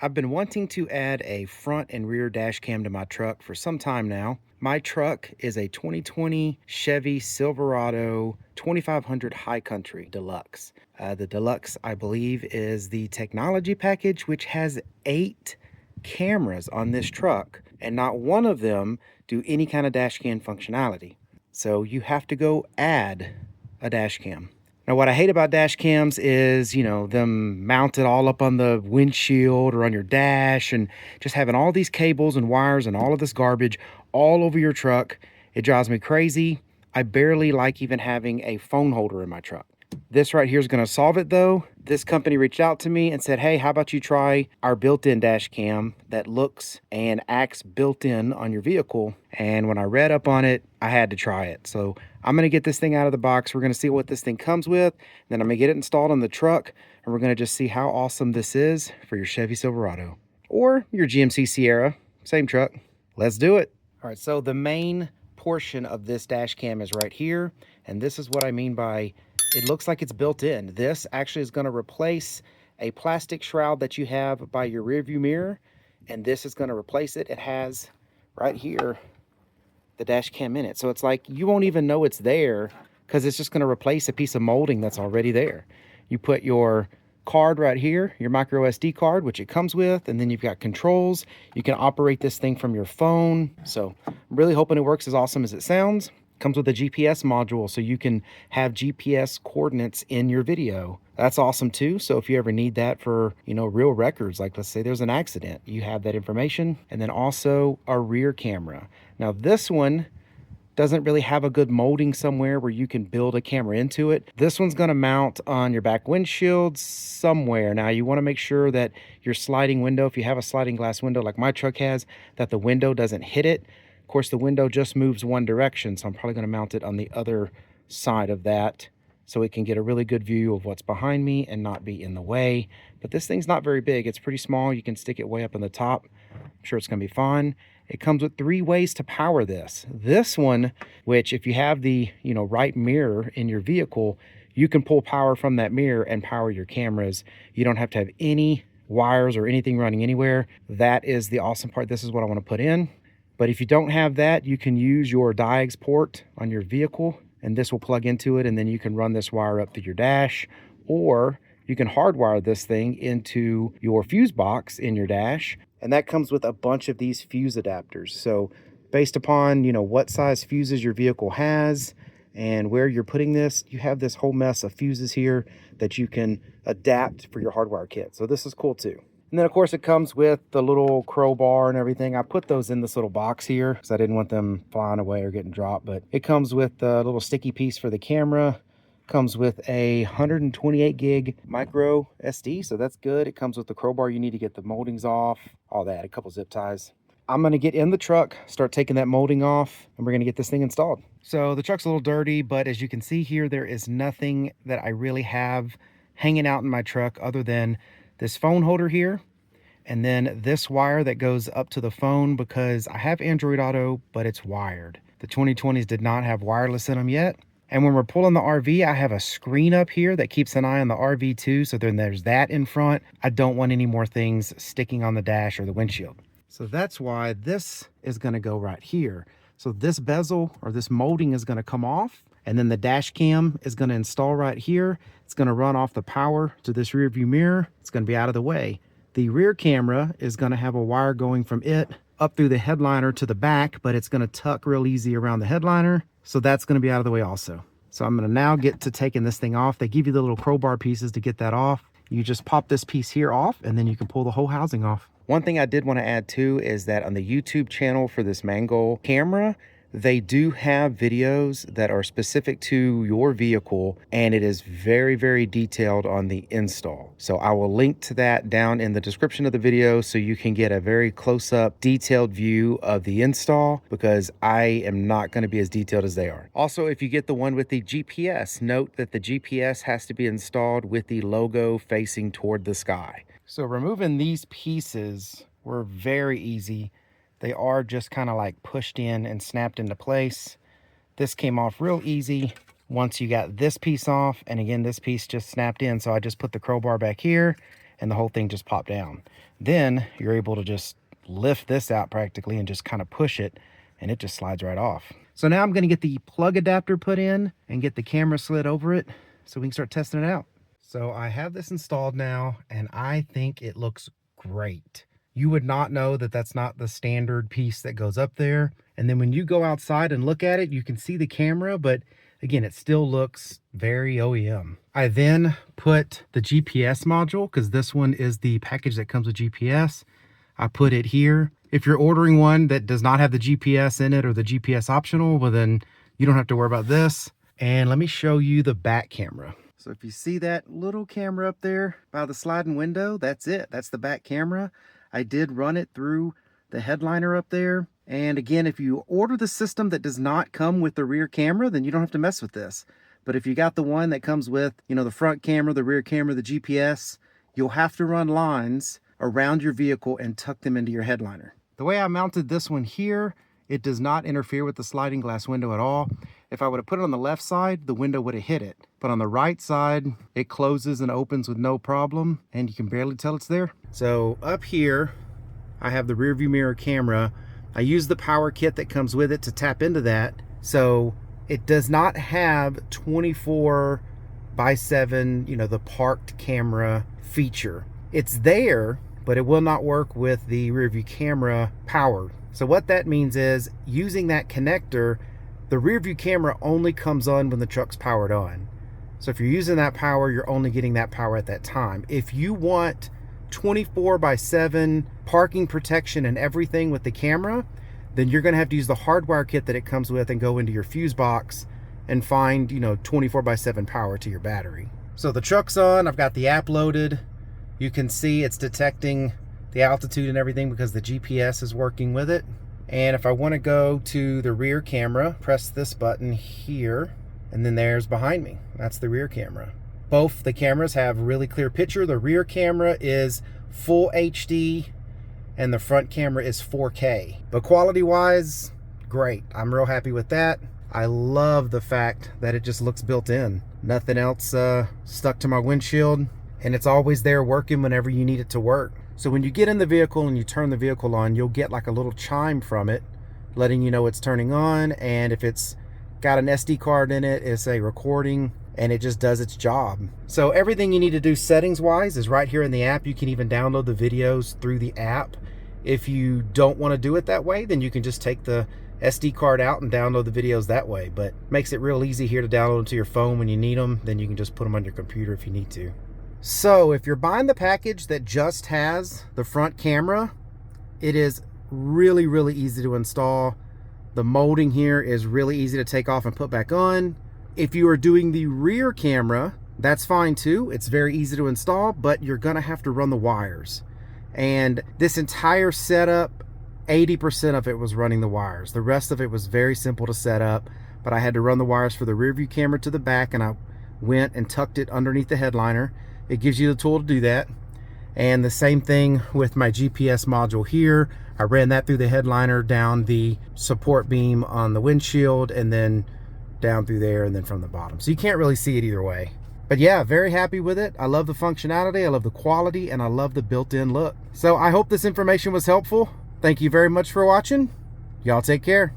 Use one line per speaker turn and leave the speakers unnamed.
I've been wanting to add a front and rear dash cam to my truck for some time now. My truck is a 2020 Chevy Silverado 2500 High Country Deluxe. The Deluxe, I believe, is the technology package, which has 8 cameras on this truck, and not one of them do any kind of dash cam functionality. So you have to go add a dash cam. Now, what I hate about dash cams is, them mounted all up on the windshield or on your dash and just having all these cables and wires and all of this garbage all over your truck. It drives me crazy. I barely like even having a phone holder in my truck. This right here is going to solve it though. This company reached out to me and said, hey, how about you try our built-in dash cam that looks and acts built-in on your vehicle? And when I read up on it, I had to try it. So I'm going to get this thing out of the box. We're going to see what this thing comes with. Then I'm going to get it installed on the truck, and we're going to just see how awesome this is for your Chevy Silverado or your GMC Sierra. Same truck. Let's do it. All right, so the main portion of this dash cam is right here. And this is what I mean by it looks like it's built in. This actually is going to replace a plastic shroud that you have by your rear view mirror. And this is going to replace it. It has right here the dash cam in it. So it's like you won't even know it's there because it's just going to replace a piece of molding that's already there. You put your card right here, your micro SD card, which it comes with, and then you've got controls. You can operate this thing from your phone. So I'm really hoping it works as awesome as it sounds. Comes with a GPS module, so you can have GPS coordinates in your video. That's awesome too. So if you ever need that for, real records, like let's say there's an accident, you have that information. And then also a rear camera. Now this one doesn't really have a good molding somewhere where you can build a camera into it. This one's going to mount on your back windshield somewhere. Now you want to make sure that your sliding window, if you have a sliding glass window like my truck has, that the window doesn't hit it. Of course, the window just moves one direction, so I'm probably going to mount it on the other side of that so it can get a really good view of what's behind me and not be in the way. But this thing's not very big. It's pretty small. You can stick it way up in the top. I'm sure it's going to be fun. It comes with 3 ways to power this. This one, which if you have the, right mirror in your vehicle, you can pull power from that mirror and power your cameras. You don't have to have any wires or anything running anywhere. That is the awesome part. This is what I want to put in. But if you don't have that, you can use your Diegs port on your vehicle, and this will plug into it, and then you can run this wire up through your dash, or you can hardwire this thing into your fuse box in your dash, and that comes with a bunch of these fuse adapters. So based upon, what size fuses your vehicle has and where you're putting this, you have this whole mess of fuses here that you can adapt for your hardwire kit. So this is cool too. And then, of course, it comes with the little crowbar and everything. I put those in this little box here because I didn't want them flying away or getting dropped. But it comes with the little sticky piece for the camera. Comes with a 128 gig micro SD, so that's good. It comes with the crowbar you need to get the moldings off, all that, a couple zip ties. I'm going to get in the truck, start taking that molding off, and we're going to get this thing installed. So the truck's a little dirty, but as you can see here, there is nothing that I really have hanging out in my truck other than this phone holder here, and then this wire that goes up to the phone because I have Android Auto, but it's wired. The 2020s did not have wireless in them yet. And when we're pulling the RV, I have a screen up here that keeps an eye on the RV too. So then there's that in front. I don't want any more things sticking on the dash or the windshield. So that's why this is going to go right here. So this bezel or this molding is going to come off. And then the dash cam is going to install right here. It's going to run off the power to this rear view mirror. It's going to be out of the way. The rear camera is going to have a wire going from it up through the headliner to the back, but it's going to tuck real easy around the headliner. So that's going to be out of the way also. So I'm going to now get to taking this thing off. They give you the little crowbar pieces to get that off. You just pop this piece here off and then you can pull the whole housing off. One thing I did want to add too is that on the YouTube channel for this Mango camera, they do have videos that are specific to your vehicle, and it is very, very detailed on the install. So I will link to that down in the description of the video so you can get a very close-up, detailed view of the install, because I am not going to be as detailed as they are. Also, if you get the one with the GPS, note that the GPS has to be installed with the logo facing toward the sky. So removing these pieces were very easy. They are just kind of like pushed in and snapped into place. This came off real easy once you got this piece off. And again, this piece just snapped in. So I just put the crowbar back here and the whole thing just popped down. Then you're able to just lift this out practically and just kind of push it, and it just slides right off. So now I'm going to get the plug adapter put in and get the camera slid over it so we can start testing it out. So I have this installed now, and I think it looks great. You would not know that that's not the standard piece that goes up there. And then when you go outside and look at it, you can see the camera, but again, it still looks very OEM. I then put the GPS module, because this one is the package that comes with GPS. I put it here. If you're ordering one that does not have the GPS in it or the GPS optional, well then you don't have to worry about this. And let me show you the back camera. So if you see that little camera up there by the sliding window, that's it. That's the back camera. I did run it through the headliner up there. And again, if you order the system that does not come with the rear camera, then you don't have to mess with this. But if you got the one that comes with, you know, the front camera, the rear camera, the GPS, you'll have to run lines around your vehicle and tuck them into your headliner. The way I mounted this one here, it does not interfere with the sliding glass window at all. If I would have put it on the left side, the window would have hit it. But on the right side, it closes and opens with no problem, and you can barely tell it's there. So up here, I have the rear view mirror camera. I use the power kit that comes with it to tap into that. So it does not have 24/7, you know, the parked camera feature. It's there, but it will not work with the rear view camera powered. So what that means is, using that connector, the rear view camera only comes on when the truck's powered on. So if you're using that power, you're only getting that power at that time. If you want 24/7 parking protection and everything with the camera, then you're gonna have to use the hardwire kit that it comes with and go into your fuse box and find, you know, 24/7 power to your battery. So the truck's on, I've got the app loaded. You can see it's detecting the altitude and everything because the GPS is working with it. And if I want to go to the rear camera, press this button here, and then there's behind me. That's the rear camera. Both the cameras have really clear picture. The rear camera is full HD and the front camera is 4K. But quality wise, great. I'm real happy with that. I love the fact that it just looks built in. Nothing else stuck to my windshield, and it's always there working whenever you need it to work. So when you get in the vehicle and you turn the vehicle on, you'll get like a little chime from it letting you know it's turning on, and if it's got an SD card in it, it's a recording, and it just does its job. So everything you need to do settings wise is right here in the app. You can even download the videos through the app. If you don't want to do it that way, then you can just take the SD card out and download the videos that way, but makes it real easy here to download them to your phone when you need them. Then you can just put them on your computer if you need to. So if you're buying the package that just has the front camera, it is really, really easy to install. The molding here is really easy to take off and put back on. If you are doing the rear camera, that's fine too. It's very easy to install, but you're gonna have to run the wires. And this entire setup, 80% of it was running the wires. The rest of it was very simple to set up, but I had to run the wires for the rear view camera to the back, and I went and tucked it underneath the headliner. It gives you the tool to do that. And the same thing with my GPS module here. I ran that through the headliner, down the support beam on the windshield, and then down through there, and then from the bottom. So you can't really see it either way. But yeah, very happy with it. I love the functionality, I love the quality, and I love the built-in look. So I hope this information was helpful. Thank you very much for watching. Y'all take care.